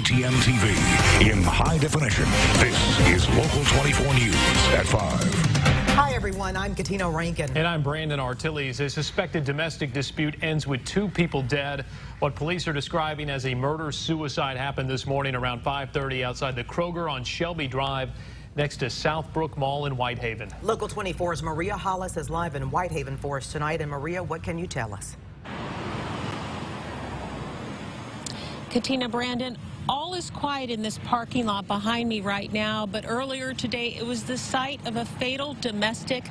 ATM TV in high definition. This is Local 24 News at 5. Hi, everyone. I'm Katina Rankin. And I'm Brandon Artilles. A suspected domestic dispute ends with 2 people dead. What police are describing as a murder-suicide happened this morning around 5:30 outside the Kroger on Shelby Drive next to Southbrook Mall in Whitehaven. Local 24's Maria Hollis is live in Whitehaven for us tonight. And Maria, what can you tell us? Katina, Brandon, all is quiet in this parking lot behind me right now, but earlier today it was the site of a fatal domestic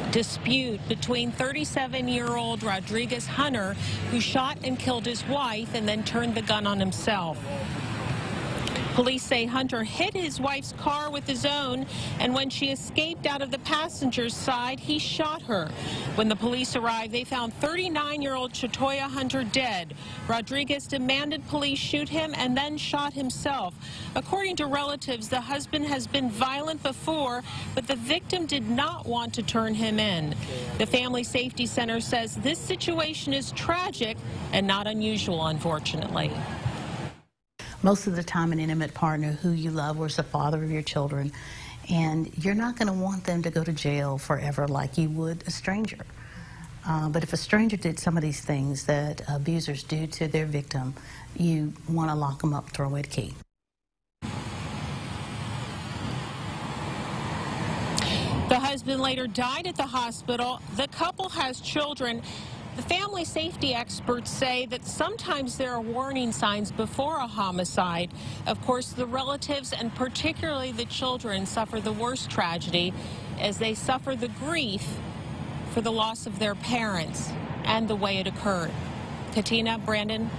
dispute between 37-year-old Rodriguez Hunter, who shot and killed his wife and then turned the gun on himself. Police say Hunter hit his wife's car with his own, and when she escaped out of the passenger's side, he shot her. When the police arrived, they found 39-year-old Chatoya Hunter dead. Rodriguez demanded police shoot him and then shot himself. According to relatives, the husband has been violent before, but the victim did not want to turn him in. The Family Safety Center says this situation is tragic and not unusual, unfortunately. Most of the time, an intimate partner who you love was the father of your children, and you're not going to want them to go to jail forever like you would a stranger. But if a stranger did some of these things that abusers do to their victim, you want to lock them up, throw away the key. The husband later died at the hospital. The couple has children. The family safety experts say that sometimes there are warning signs before a homicide. Of course, the relatives and particularly the children suffer the worst tragedy as they suffer the grief for the loss of their parents and the way it occurred. Katina, Brandon.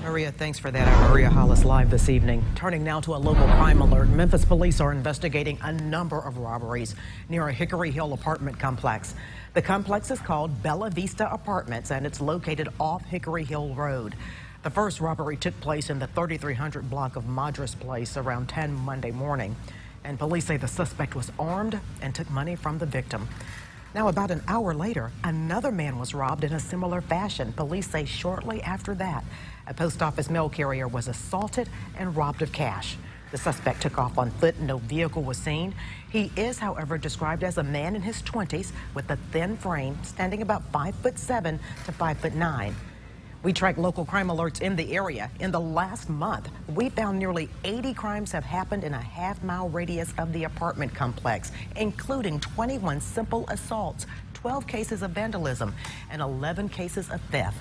Maria, thanks for that. I'm Maria Hollis live this evening. Turning now to a local crime alert. Memphis police are investigating a number of robberies near a Hickory Hill apartment complex. The complex is called Bella Vista Apartments, and it's located off Hickory Hill Road. The first robbery took place in the 3300 block of Madras Place around 10 Monday morning. And police say the suspect was armed and took money from the victim. Now, about an hour later, another man was robbed in a similar fashion. Police say shortly after that, a post office mail carrier was assaulted and robbed of cash. The suspect took off on foot. No vehicle was seen. He is, however, described as a man in his 20s with a thin frame, standing about 5'7" to 5'9". We track local crime alerts in the area. In the last month, we found nearly 80 crimes have happened in a half-mile radius of the apartment complex, including 21 simple assaults, 12 cases of vandalism, and 11 cases of theft.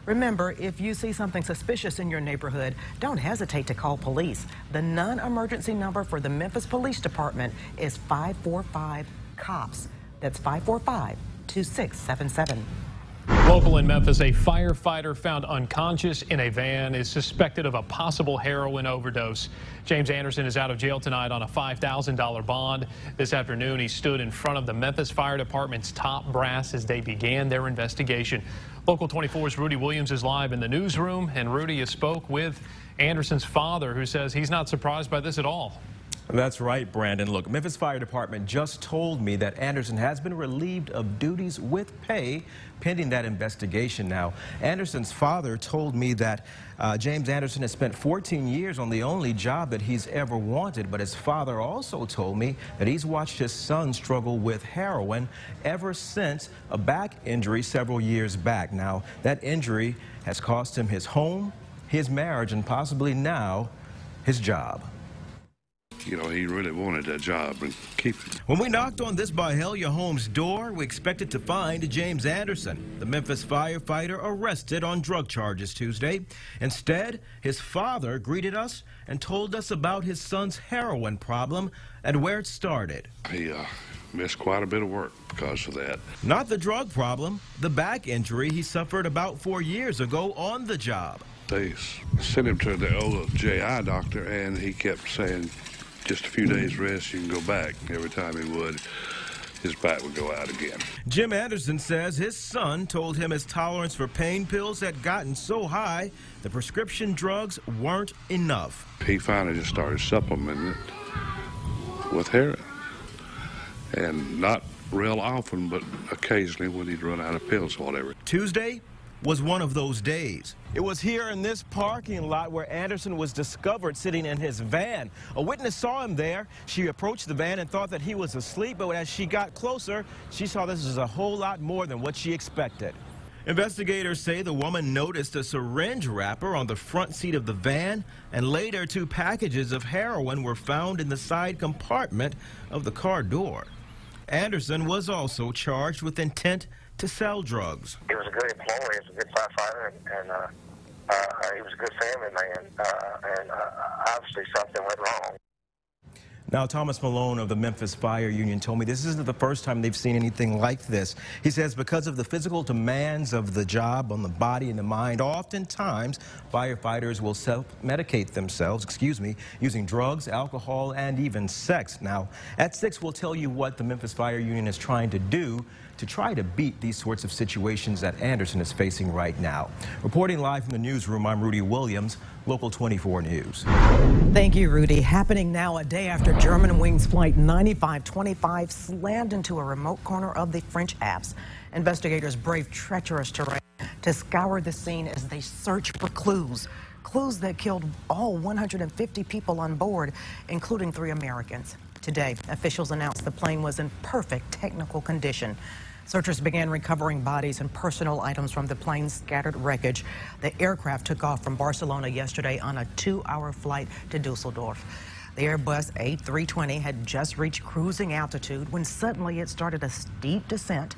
Remember, if you see something suspicious in your neighborhood, don't hesitate to call police. The non-emergency number for the Memphis Police Department is 545-COPS. That's 545-2677. Local in Memphis, a firefighter found unconscious in a van is suspected of a possible heroin overdose. James Anderson is out of jail tonight on a $5,000 bond. This afternoon, he stood in front of the Memphis Fire Department's top brass as they began their investigation. Local 24's Rudy Williams is live in the newsroom, and Rudy has spoke with Anderson's father, who says he's not surprised by this at all. That's right, Brandon. Look, Memphis Fire Department just told me that Anderson has been relieved of duties with pay pending that investigation. Now, Anderson's father told me that James Anderson has spent 14 years on the only job that he's ever wanted, but his father also told me that he's watched his son struggle with heroin ever since a back injury several years back. Now, that injury has cost him his home, his marriage, and possibly now his job. You know, he really wanted that job and keep it. When we knocked on this Byhalia home's door, we expected to find James Anderson, the Memphis firefighter arrested on drug charges Tuesday. Instead, his father greeted us and told us about his son's heroin problem and where it started. He missed quite a bit of work because of that. Not the drug problem, the back injury he suffered about 4 years ago on the job. They sent him to the OJI doctor, and he kept saying, just a few days rest, you can go back. Every time he would, his back would go out again. Jim Anderson says his son told him his tolerance for pain pills had gotten so high, the prescription drugs weren't enough. He finally just started supplementing it with heroin. And not real often, but occasionally when he'd run out of pills or whatever. Tuesday, was one of those days. It was here in this parking lot where Anderson was discovered sitting in his van. A witness saw him there. She approached the van and thought that he was asleep, but as she got closer, she saw this was a whole lot more than what she expected. Investigators say the woman noticed a syringe wrapper on the front seat of the van, and later 2 packages of heroin were found in the side compartment of the car door. Anderson was also charged with intent to sell drugs. He was a good employee, he was a good firefighter, and he was a good family man, and obviously something went wrong. Now, Thomas Malone of the Memphis Fire Union told me this isn't the first time they've seen anything like this. He says because of the physical demands of the job on the body and the mind, oftentimes firefighters will self-medicate themselves, using drugs, alcohol, and even sex. Now, at 6, we'll tell you what the Memphis Fire Union is trying to do to try to beat these sorts of situations that Anderson is facing right now. Reporting live from the newsroom, I'm Rudy Williams, Local 24 News. Thank you, Rudy. Happening now a day after Germanwings Flight 9525 slammed into a remote corner of the French Alps. Investigators braved treacherous terrain to scour the scene as they search for clues that killed all 150 people on board, including 3 Americans. Today, officials announced the plane was in perfect technical condition. Searchers began recovering bodies and personal items from the plane's scattered wreckage. The aircraft took off from Barcelona yesterday on a 2-hour flight to Dusseldorf. The Airbus A320 had just reached cruising altitude when suddenly it started a steep descent,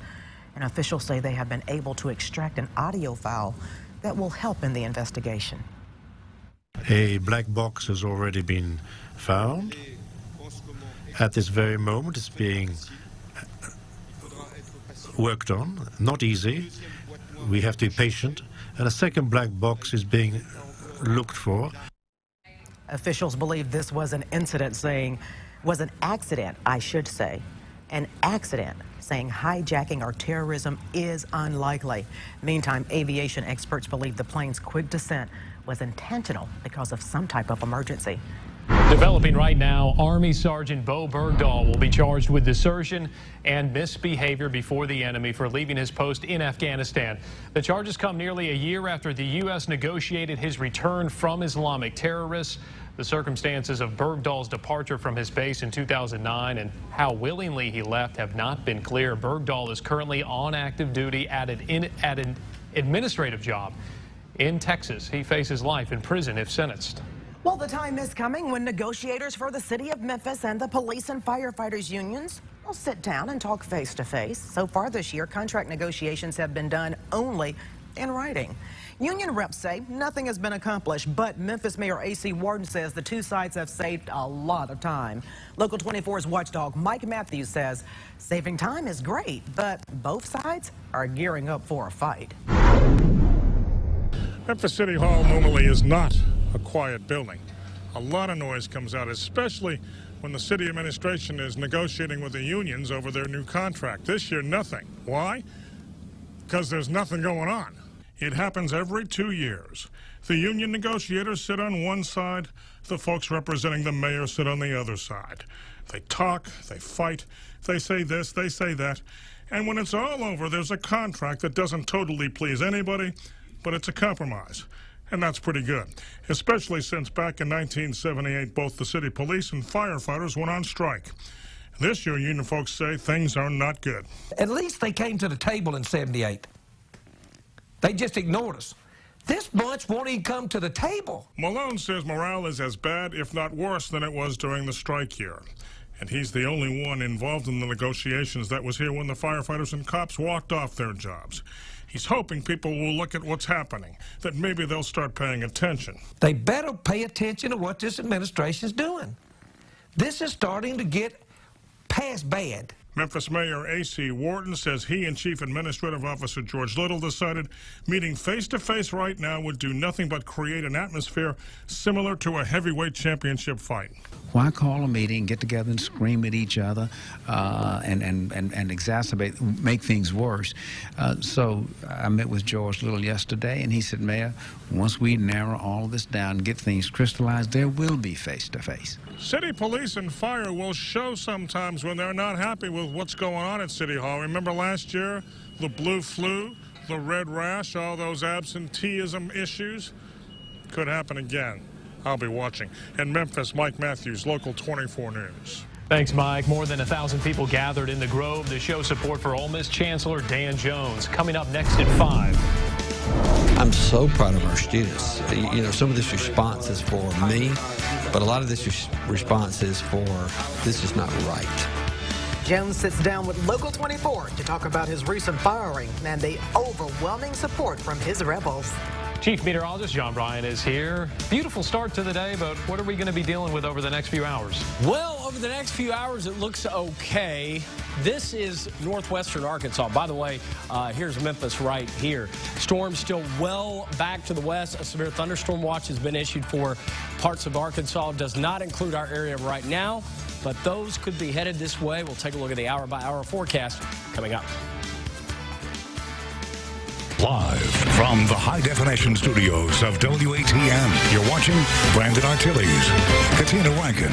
and officials say they have been able to extract an audio file that will help in the investigation. A black box has already been found. At this very moment, it's being worked on. Not easy. We have to be patient. And a second black box is being looked for. Officials believe this was an accident, I should say. An accident, saying hijacking or terrorism is unlikely. Meantime, aviation experts believe the plane's quick descent was intentional because of some type of emergency. Developing right now, Army Sergeant Bo Bergdahl will be charged with desertion and misbehavior before the enemy for leaving his post in Afghanistan. The charges come nearly a year after the U.S. negotiated his return from Islamic terrorists. The circumstances of Bergdahl's departure from his base in 2009 and how willingly he left have not been clear. Bergdahl is currently on active duty at an administrative job in Texas. He faces life in prison if sentenced. Well, the time is coming when negotiators for the city of Memphis and the police and firefighters unions will sit down and talk face to face. So far this year, contract negotiations have been done only in writing. Union reps say nothing has been accomplished, but Memphis Mayor A.C. Warden says the 2 sides have saved a lot of time. Local 24's watchdog Mike Matthews says saving time is great, but both sides are gearing up for a fight. Memphis City Hall normally is not a quiet building. A lot of noise comes out, especially when the city administration is negotiating with the unions over their new contract. This year, nothing. Why? Because there's nothing going on. It happens every 2 years. The union negotiators sit on one side, the folks representing the mayor sit on the other side. They talk, they fight, they say this, they say that, and when it's all over, there's a contract that doesn't totally please anybody, but it's a compromise. And that's pretty good, especially since back in 1978, both the city police and firefighters went on strike. This year, union folks say things are not good. At least they came to the table in 78. They just ignored us. This bunch won't even come to the table. Malone says morale is as bad, if not worse, than it was during the strike year. And he's the only one involved in the negotiations that was here when the firefighters and cops walked off their jobs. He's hoping people will look at what's happening, that maybe they'll start paying attention. They better pay attention to what this administration's doing. This is starting to get past bad. Memphis Mayor A.C. Warden says he and Chief Administrative Officer George Little decided meeting face-to-face right now would do nothing but create an atmosphere similar to a heavyweight championship fight. Why call a meeting, get together and scream at each other and exacerbate, make things worse? So I met with George Little yesterday, and he said, Mayor, once we narrow all of this down and get things crystallized, there will be face-to-face. City police and fire will show sometimes when they're not happy with what's going on at City Hall. Remember last year, the blue flu, the red rash, all those absenteeism issues could happen again. I'll be watching. In Memphis, Mike Matthews, Local 24 News. Thanks, Mike. More than 1,000 people gathered in the Grove to show support for Ole Miss Chancellor Dan Jones. Coming up next at 5. I'm so proud of our students. You know, some of this response is for me, but a lot of this response is for this is not right. Jones sits down with Local 24 to talk about his recent firing and the overwhelming support from his rebels. Chief Meteorologist John Bryan is here. Beautiful start to the day, but what are we going to be dealing with over the next few hours? Well, over the next few hours, it looks okay. This is northwestern Arkansas. By the way, here's Memphis right here. Storm still well back to the west. A severe thunderstorm watch has been issued for parts of Arkansas. Does not include our area right now, but those could be headed this way. We'll take a look at the hour-by-hour forecast coming up. Live from the high-definition studios of WATM, you're watching Brandon Artilles, Katina Rankin,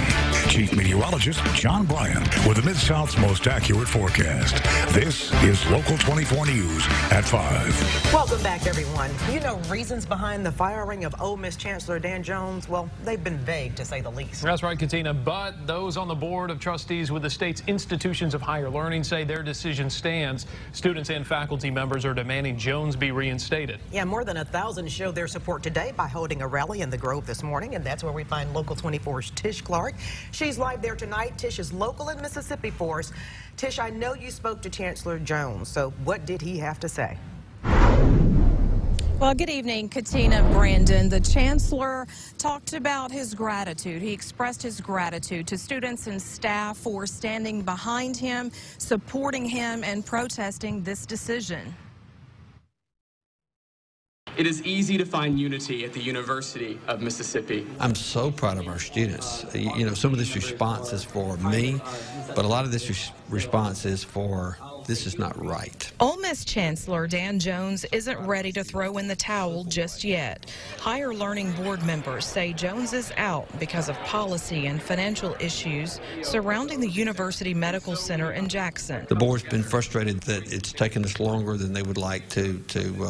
Chief Meteorologist John Bryan with the Mid-South's most accurate forecast. This is Local 24 News at 5. Welcome back, everyone. You know reasons behind the firing of Ole Miss Chancellor Dan Jones? Well, they've been vague, to say the least. That's right, Katina, but those on the Board of Trustees with the state's institutions of higher learning say their decision stands. Students and faculty members are demanding Jones be reinstated. Yeah, more than 1,000 showed their support today by holding a rally in the Grove this morning, and that's where we find Local 24's Tish Clark. She's live there tonight. Tish is local in Mississippi for us. Tish, I know you spoke to Chancellor Jones, so what did he have to say? Well, good evening, Katina, Brandon. The Chancellor talked about his gratitude. He expressed his gratitude to students and staff for standing behind him, supporting him, and protesting this decision. It is easy to find unity at the University of Mississippi. I'm so proud of our students. You know, some of this response is for me, but a lot of this response is for this is not right. Ole Miss Chancellor Dan Jones isn't ready to throw in the towel just yet. Higher Learning Board members say Jones is out because of policy and financial issues surrounding the University Medical Center in Jackson. The board's been frustrated that it's taken us longer than they would like to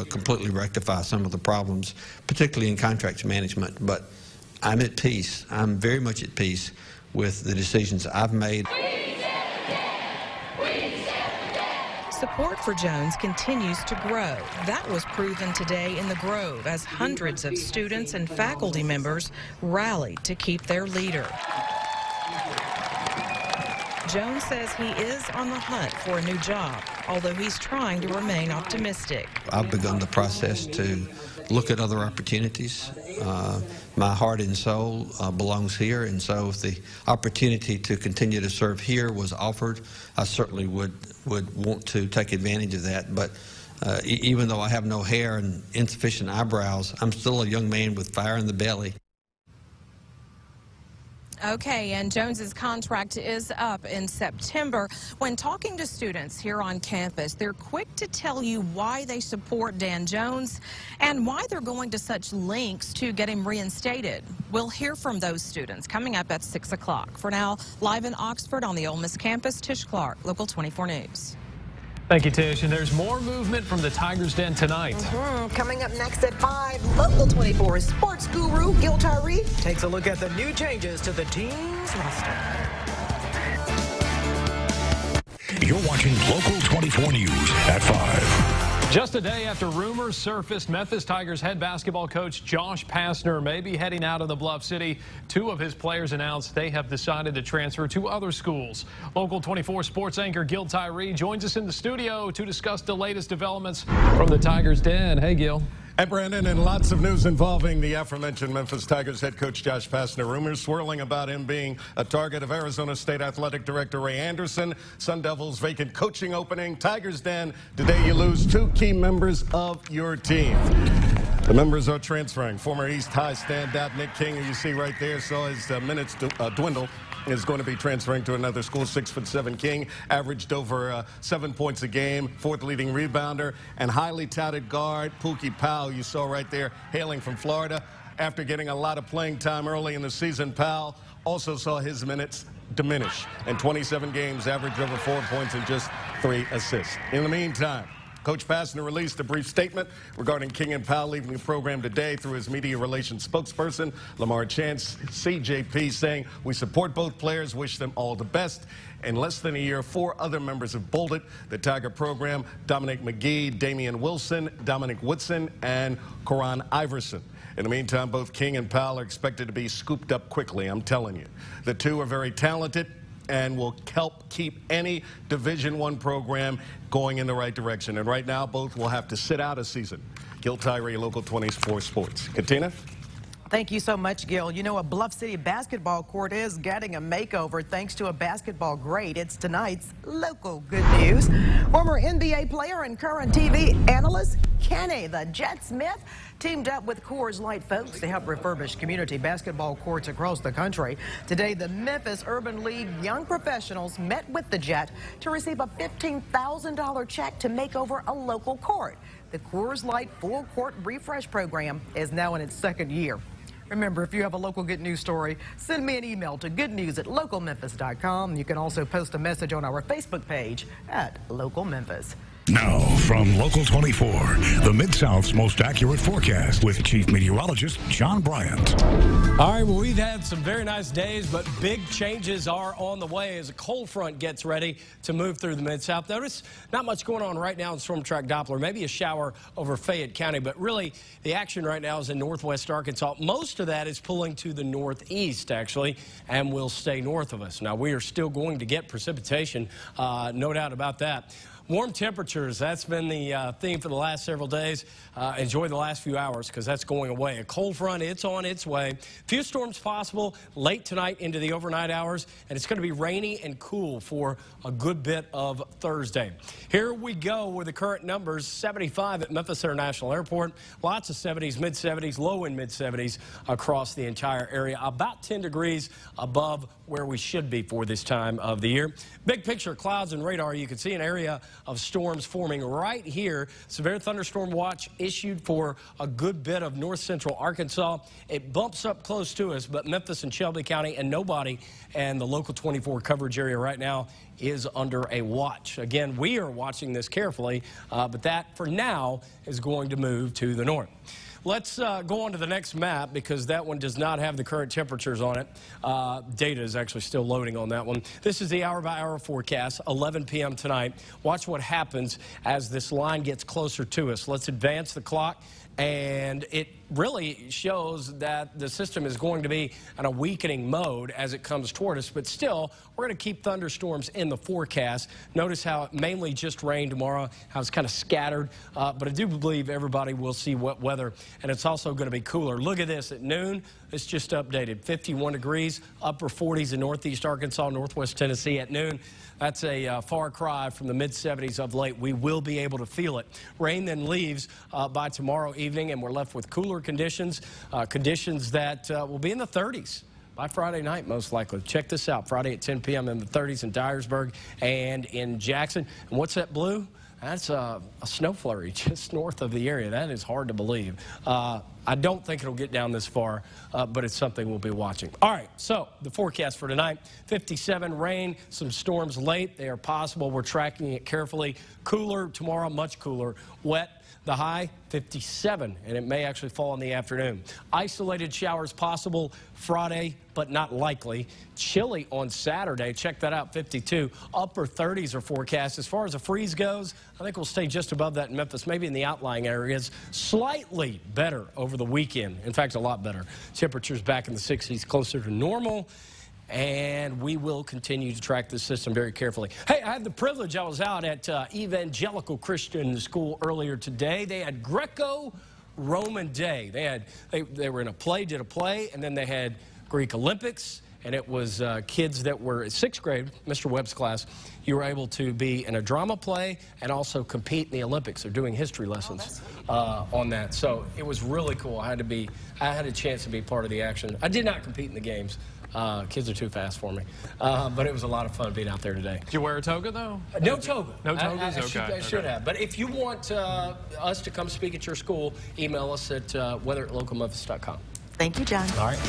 completely rectify some of the problems, particularly in contracts management. But I'm at peace. I'm very much at peace with the decisions I've made. Support for Jones continues to grow. That was proven today in the Grove as hundreds of students and faculty members rallied to keep their leader. Jones says he is on the hunt for a new job, although he's trying to remain optimistic. I've begun the process to look at other opportunities. My heart and soul belongs here, and so if the opportunity to continue to serve here was offered, I certainly would want to take advantage of that. But even though I have no hair and insufficient eyebrows, I'm still a young man with fire in the belly. Okay, and Jones's contract is up in September. When talking to students here on campus, they're quick to tell you why they support Dan Jones and why they're going to such lengths to get him reinstated. We'll hear from those students coming up at 6 o'clock. For now, live in Oxford on the Ole Miss campus, Tish Clark, Local 24 News. Thank you, Tish. And there's more movement from the Tigers' Den tonight. Coming up next at 5, Local 24 sports guru Gil Tyree takes a look at the new changes to the team's roster. You're watching Local 24 News at 5. Just a day after rumors surfaced, Memphis Tigers head basketball coach Josh Pastner may be heading out of the Bluff City. 2 of his players announced they have decided to transfer to other schools. Local 24 sports anchor Gil Tyree joins us in the studio to discuss the latest developments from the Tigers' Den. Hey, Gil. Hey, Brandon, and lots of news involving the aforementioned Memphis Tigers head coach Josh Pastner. Rumors swirling about him being a target of Arizona State Athletic Director Ray Anderson. Sun Devils vacant coaching opening. Tigers' Den, today you lose 2 key members of your team. The members are transferring. Former East High standout Nick King, who you see right there, saw his minutes dwindle, is going to be transferring to another school. 6'7" King, averaged over 7 points a game, 4th leading rebounder, and highly touted guard Pookie Powell, you saw right there, hailing from Florida. After getting a lot of playing time early in the season, Powell also saw his minutes diminish. In 27 games, averaged over 4 points and just 3 assists. In the meantime, Coach Pastner released a brief statement regarding King and Powell leaving the program today through his media relations spokesperson, Lamar Chance, CJP, saying, "We support both players, wish them all the best." In less than a year, 4 other members have bolted the Tiger program: Dominic McGee, Damian Wilson, Dominic Woodson, and Koron Iverson. In the meantime, both King and Powell are expected to be scooped up quickly, I'm telling you. The two are very talented and will help keep any Division I program going in the right direction. And right now, both will have to sit out a season. Gil Tyree, Local 24 Sports. Katina? Thank you so much, Gil. You know, a Bluff City basketball court is getting a makeover thanks to a basketball great. It's tonight's local good news. Former NBA player and current TV analyst Kenny the Jet Smith teamed up with Coors Light folks to help refurbish community basketball courts across the country. Today, the Memphis Urban League Young Professionals met with the Jet to receive a $15,000 check to make over a local court. The Coors Light Full Court Refresh Program is now in its 2nd year. Remember, if you have a local good news story, send me an email to goodnews@localmemphis.com. You can also post a message on our Facebook page at Local Memphis. Now, from Local 24, the Mid-South's most accurate forecast with Chief Meteorologist John Bryant. All right, well, we've had some very nice days, but big changes are on the way as a cold front gets ready to move through the Mid-South. Notice not much going on right now in Storm Track Doppler, maybe a shower over Fayette County, but really the action right now is in northwest Arkansas. Most of that is pulling to the northeast, actually, and will stay north of us. Now, we are still going to get precipitation, no doubt about that. Warm temperatures, that's been the theme for the last several days. Enjoy the last few hours because that's going away. A cold front, it's on its way. Few storms possible late tonight into the overnight hours, and it's going to be rainy and cool for a good bit of Thursday. Here we go with the current numbers. 75 at Memphis International Airport. Lots of 70s, mid-70s, low and mid-70s across the entire area. About 10 degrees above where we should be for this time of the year. Big picture, clouds and radar. You can see an area of storms forming right here. Severe thunderstorm watch issued for a good bit of north central Arkansas. It bumps up close to us, but Memphis and Shelby County and nobody and the local 24 coverage area right now is under a watch. Again, we are watching this carefully, but that for now is going to move to the north. Let's go on to the next map because that one does not have the current temperatures on it. Data is actually still loading on that one. This is the hour-by-hour forecast, 11 p.m. tonight. Watch what happens as this line gets closer to us. Let's advance the clock, and it really shows that the system is going to be in a weakening mode as it comes toward us, but still, we're going to keep thunderstorms in the forecast. Notice how it mainly just rained tomorrow, how it's kind of scattered, but I do believe everybody will see wet weather, and it's also going to be cooler. Look at this at noon. It's just updated, 51 degrees, upper 40s in northeast Arkansas, northwest Tennessee at noon. That's a far cry from the mid-70s of late. We will be able to feel it. Rain then leaves by tomorrow evening, and we're left with cooler conditions, conditions that will be in the 30s. By Friday night, most likely. Check this out. Friday at 10 p.m. in the 30s in Dyersburg and in Jackson. And what's that blue? That's a snow flurry just north of the area. That is hard to believe. I don't think it'll get down this far, but it's something we'll be watching. All right, so the forecast for tonight, 57 rain, some storms late. They are possible. We're tracking it carefully. Cooler tomorrow, much cooler. Wet. The high, 57, and it may actually fall in the afternoon. Isolated showers possible Friday, but not likely. Chilly on Saturday. Check that out, 52. Upper 30s are forecast. As far as the freeze goes, I think we'll stay just above that in Memphis, maybe in the outlying areas. Slightly better over the weekend. In fact, a lot better. Temperatures back in the 60s, closer to normal. And we will continue to track this system very carefully. Hey, I had the privilege, I was out at Evangelical Christian School earlier today. They had Greco-Roman Day. They were in a play, did a play, and then they had Greek Olympics, and it was kids that were in 6th grade, Mr. Webb's class. You were able to be in a drama play and also compete in the Olympics. They're doing history lessons on that. So it was really cool. I had a chance to be part of the action. I did not compete in the games. Kids are too fast for me. But it was a lot of fun being out there today. Did you wear a toga, though? No toga. No togas? I should have. But if you want us to come speak at your school, email us at weather@localmemphis.com. Thank you, John. All right.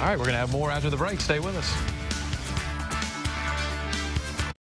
All right, we're going to have more after the break. Stay with us.